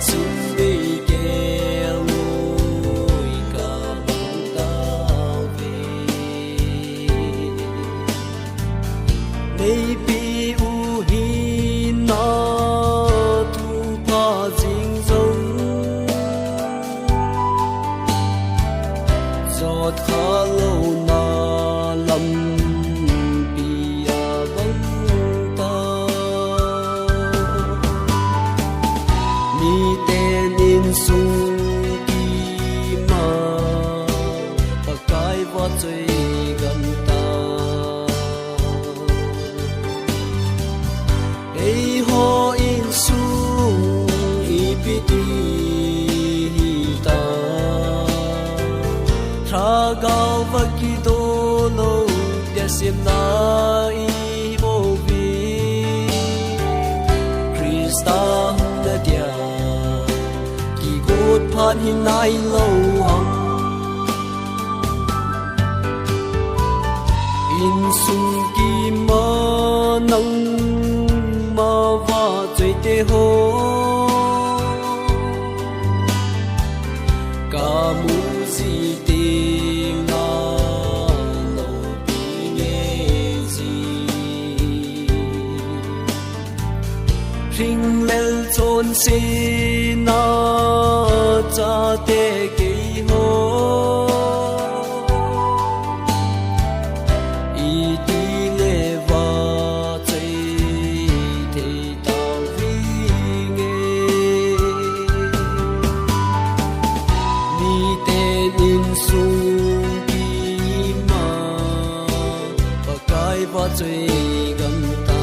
chung đi kêu ôi cả mong ta về nay bi u hi na tu pa jing zong giọt khá lâu na lâm sung ki ma pakai va chei gam ta ei ho in sung i pi ti ta tha gao va ki do lo ya sim na i mo vi Krista na dia cốt phan hin nai lâu hằng in sung ki ma nang ma va chơi te ho ca mu si te nga lâu bi nghe gì ring lel chôn se na cha te ke ho i ti le va chei te tao vi nge ni te nin sung ki ma pa kai va chei gam ta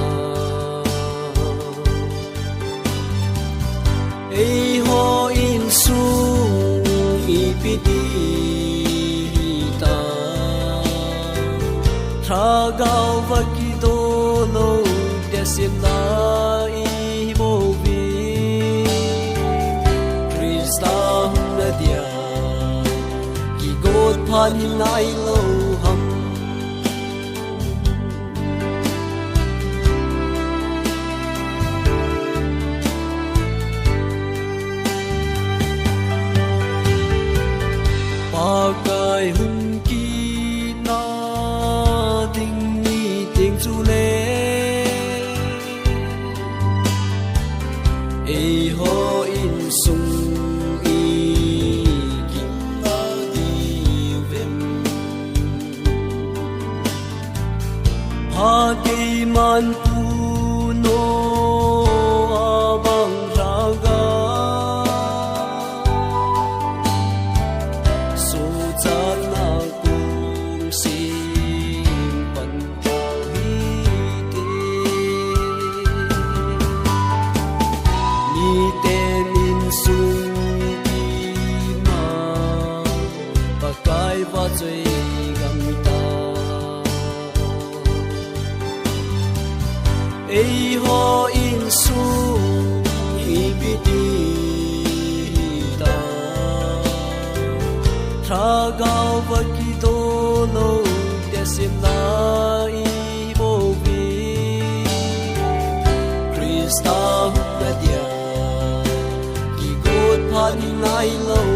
ei ho in sung i pi ti ta tha gao va ki do lo de sim na i mo vi Krista na dia ki god phan nai lo ham kai hun ki na ding ni ding chu le ei ho in sung i kim na di vem ha ke man pu no abang raga chei gam ta ei ho in sung i bi ti ta tha gao va ki do lo de sim na i mo vi Krista na dia ki god phan nai lo